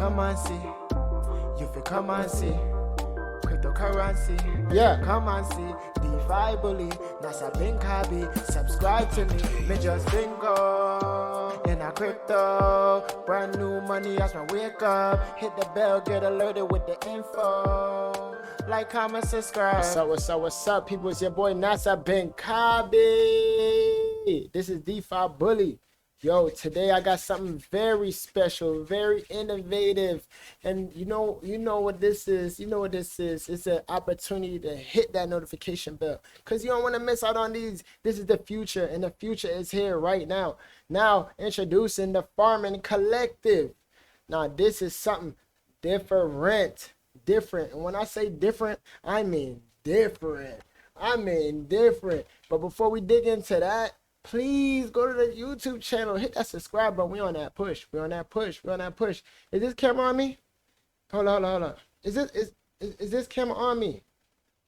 come and see. You feel come and see. Cryptocurrency. Yeah. Come and see. DeFi bully. Nasa Binkabi. Subscribe to me. Me just bingo. In a crypto. Brand new money as I wake up. Hit the bell. Get alerted with the info. Like, comment, subscribe. What's up, people? It's your boy Nasa Binkabi. This is DeFi bully. Yo, today I got something very special, very innovative, and you know what this is. You know what this is. It's an opportunity to hit that notification bell, because you don't want to miss out on these. This is the future, and the future is here right now. Now, introducing the Farming Collective. Now, this is something different. And when I say different, I mean different. But before we dig into that, please go to the YouTube channel. Hit that subscribe button. We on that push. Is this camera on me? Hold on. Is this camera on me?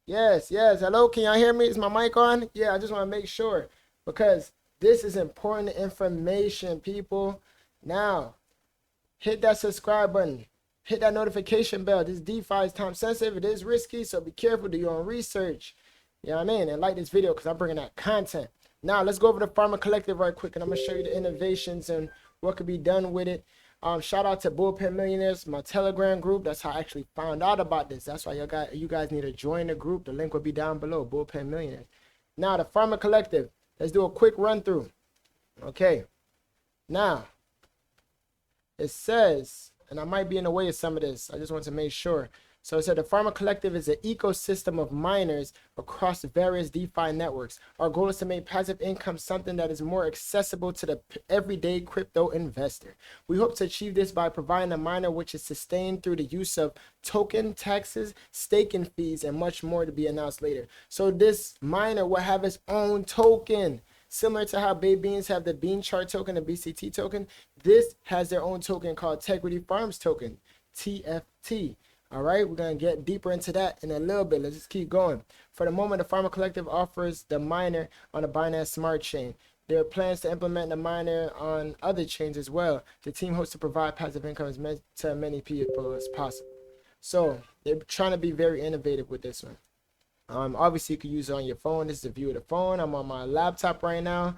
Yes. Hello, can y'all hear me? Is my mic on? Yeah, I just want to make sure, because this is important information, people. Now, hit that subscribe button. Hit that notification bell. This DeFi is time sensitive. It is risky, so be careful. Do your own research. You know what I mean? And like this video, because I'm bringing that content. Now, let's go over to Farmer Collective right quick, and I'm going to show you the innovations and what could be done with it. Shout out to Bullpen Millionaires, my Telegram group. That's how I actually found out about this. That's why you guys need to join the group. The link will be down below, Bullpen Millionaires. Now, the Farmer Collective. Let's do a quick run through. Okay. Now, it says, and I might be in the way of some of this. I just want to make sure. So it said the Farmer Collective is an ecosystem of miners across various DeFi networks. Our goal is to make passive income something that is more accessible to the everyday crypto investor. We hope to achieve this by providing a miner which is sustained through the use of token taxes, staking fees, and much more to be announced later. So this miner will have its own token. Similar to how Bay Beans have the Bean Chart token, the BCT token, this has their own token called Tegridy Farms token, TFT. All right, we're going to get deeper into that in a little bit. Let's just keep going. For the moment, the Farmer Collective offers the miner on the Binance Smart Chain. There are plans to implement the miner on other chains as well. The team hopes to provide passive income to as many people as possible. So they're trying to be very innovative with this one. Obviously, you can use it on your phone. This is the view of the phone. I'm on my laptop right now.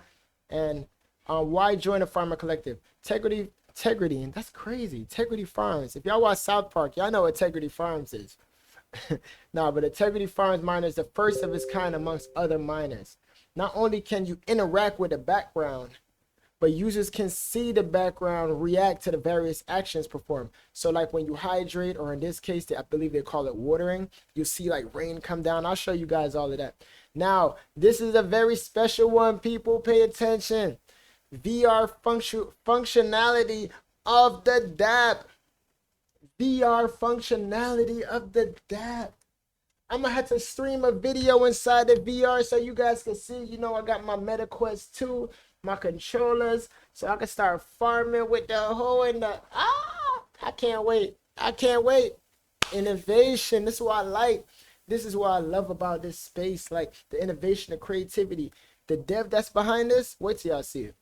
And why join the Farmer Collective? Tegridy, and that's crazy. Tegridy Farms. If y'all watch South Park, y'all know what Tegridy Farms is. No, but the Tegridy Farms miner is the first of its kind amongst other miners. Not only can you interact with the background, but users can see the background react to the various actions performed. So like when you hydrate, or in this case, I believe they call it watering, you see like rain come down. I'll show you guys all of that. Now, this is a very special one, people. Pay attention. VR functionality of the dApp. VR functionality of the dApp. I'm gonna have to stream a video inside the VR so you guys can see. You know, I got my MetaQuest 2, my controllers, so I can start farming with the hoe and the I can't wait. Innovation. This is what I like. This is what I love about this space, like the innovation, the creativity, the dev that's behind this. Wait till y'all see it.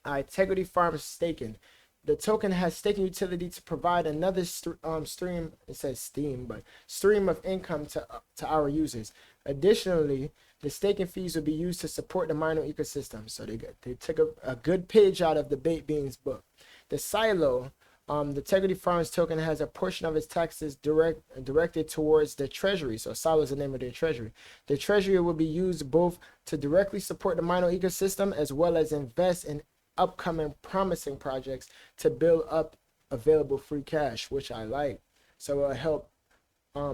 All right, Tegridy Farms staking. The token has staking utility to provide another stream. It says Steam, but stream of income to our users. Additionally, the staking fees will be used to support the miner ecosystem. So they took a good page out of the Baked Beans book. The silo, the Tegridy Farms token has a portion of its taxes directed towards the treasury. So silo is the name of their treasury. The treasury will be used both to directly support the miner ecosystem as well as invest in upcoming promising projects to build up available free cash, which I like. So it'll help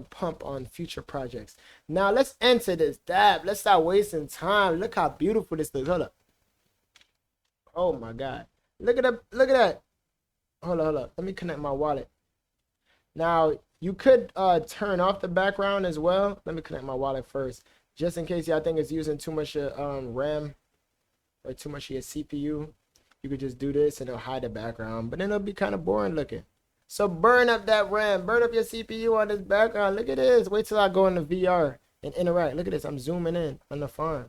pump on future projects. Now let's enter this dApp. Let's stop wasting time. Look how beautiful this looks. Hold up. Oh my God. Look at that. Hold up. Let me connect my wallet. Now you could turn off the background as well. Let me connect my wallet first, just in case y'all think it's using too much RAM or too much of your CPU. You could just do this and it'll hide the background, but then it'll be kind of boring looking. So burn up that RAM, burn up your CPU on this background. Look at this. Wait till I go into VR and interact. Look at this. I'm zooming in on the farm.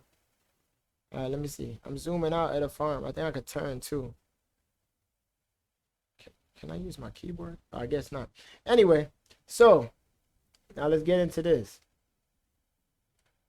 All right, let me see. I'm zooming out at a farm. I think I could turn too. Can I use my keyboard? I guess not. Anyway, so now let's get into this.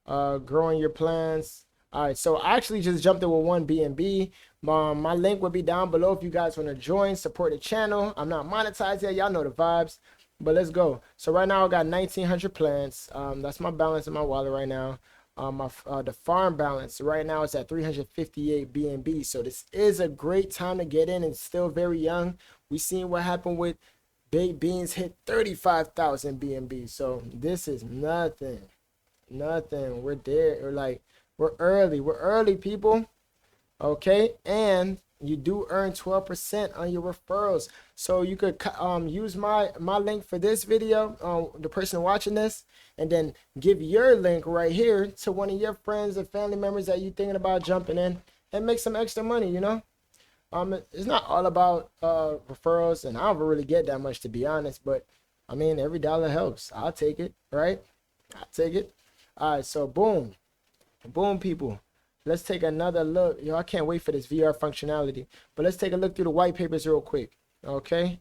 Growing your plans. All right, so I actually just jumped in with one BNB. My link will be down below if you guys want to join, support the channel. I'm not monetized yet. Y'all know the vibes, but let's go. So right now I got 1,900 plants. That's my balance in my wallet right now. The farm balance right now is at 358 BNB. So this is a great time to get in. It's still very young. We seen what happened with baked beans hit 35,000 BNB. So this is nothing. We're there. We're early, people. Okay, and you do earn 12% on your referrals. So you could use my link for this video, the person watching this, and then give your link right here to one of your friends or family members that you thinking about jumping in and make some extra money, you know. It's not all about referrals, and I don't really get that much, to be honest, but I mean, every dollar helps. I'll take it, right? I'll take it. All right, so boom, people. Let's take another look. I can't wait for this VR functionality, but let's take a look through the white papers real quick. Okay,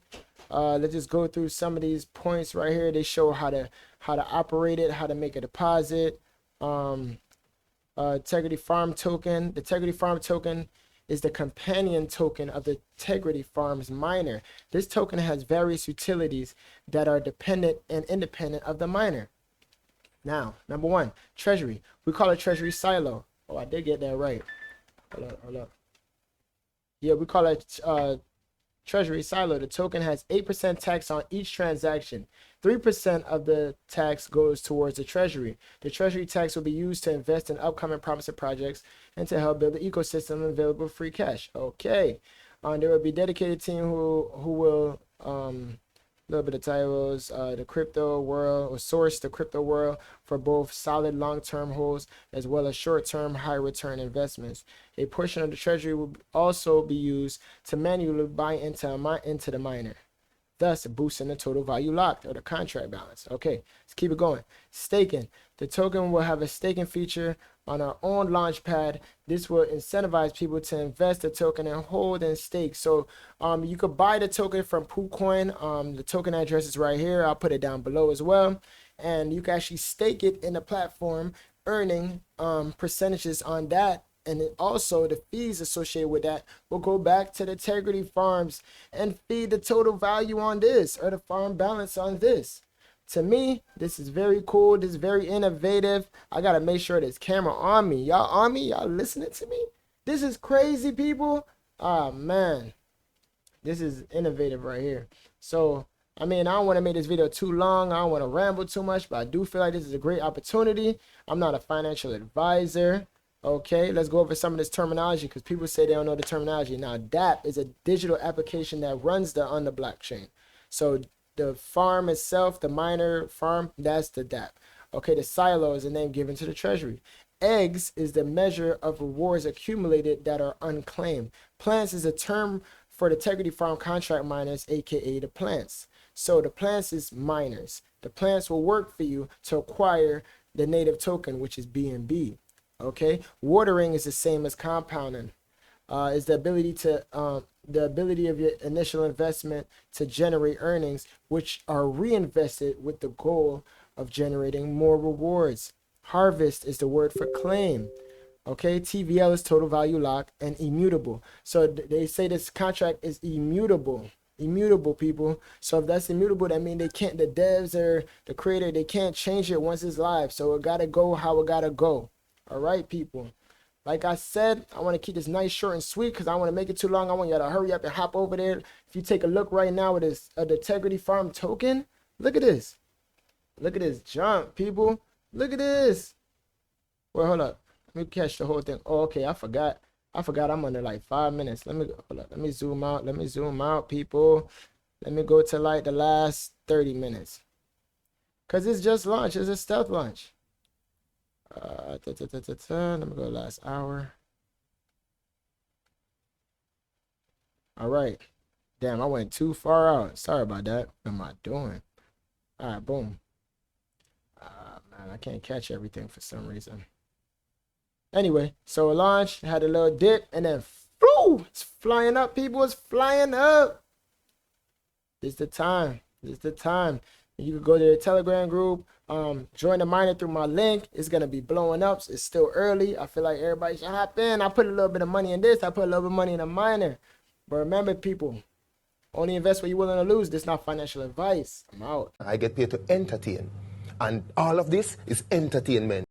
let's just go through some of these points right here. They show how to operate it, how to make a deposit. Tegridy farm token. The Tegridy farm token is the companion token of the Tegridy farms miner. This token has various utilities that are dependent and independent of the miner. Now, number one, treasury. We call it treasury silo. Oh, I did get that right. Hold up. Yeah, we call it treasury silo. The token has 8% tax on each transaction. 3% of the tax goes towards the treasury. The treasury tax will be used to invest in upcoming promising projects and to help build the ecosystem of available free cash. Okay. There will be a dedicated team who will little bit of titles, the crypto world, or source the crypto world for both solid long-term holds as well as short-term high return investments. A portion of the treasury will also be used to manually buy into the miner, thus boosting the total value locked, or the contract balance. Okay, let's keep it going. Staking. The token will have a staking feature on our own launch pad. This will incentivize people to invest the token and hold and stake. So you could buy the token from PooCoin. The token address is right here. I'll put it down below as well. And you can actually stake it in the platform, earning percentages on that. And then also the fees associated with that will go back to the Tegridy farms and feed the total value on this, or the farm balance on this. To me, this is very cool. This is very innovative. I got to make sure this camera on me. Y'all on me? Y'all listening to me? This is crazy, people. Oh, man. This is innovative right here. So, I mean, I don't want to make this video too long. I don't want to ramble too much, but I do feel like this is a great opportunity. I'm not a financial advisor. Okay, let's go over some of this terminology because people say they don't know the terminology. Now, DApp is a digital application that runs on the blockchain. So, the farm itself, the miner farm, that's the DApp. Okay, the silo is the name given to the treasury. Eggs is the measure of rewards accumulated that are unclaimed. Plants is a term for the Tegridy farm contract miners, aka the plants. So the plants is miners. The plants will work for you to acquire the native token, which is BNB. Okay, watering is the same as compounding. Is the ability of your initial investment to generate earnings, which are reinvested with the goal of generating more rewards. Harvest is the word for claim. Okay, TVL is total value locked and immutable. So they say this contract is immutable. Immutable, people. So if that's immutable, that means they can't, the devs or the creator, they can't change it once it's live. So it gotta go how it gotta go. All right, people. Like I said, I want to keep this nice, short, and sweet because I want to make it too long. I want y'all to hurry up and hop over there. If you take a look right now at this the Tegridy farm token, look at this. Look at this jump, people. Look at this. Well, hold up. Let me catch the whole thing. Oh, okay. I forgot I'm under like 5 minutes. Hold up. Let me zoom out, people. Let me go to like the last 30 minutes. Because it's just launch. It's a stealth launch. Let me go last hour. All right. Damn, I went too far out. Sorry about that. What am I doing? All right, boom. Man, I can't catch everything for some reason. Anyway, so a launch, had a little dip, and then, whoo, it's flying up, people. It's flying up. It's the time. It's the time. You can go to the Telegram group, join the miner through my link. It's going to be blowing up. It's still early. I feel like everybody should hop in. I put a little bit of money in this. I put a little bit of money in a miner. But remember, people, only invest what you're willing to lose. This is not financial advice. I'm out. I get paid to entertain. And all of this is entertainment.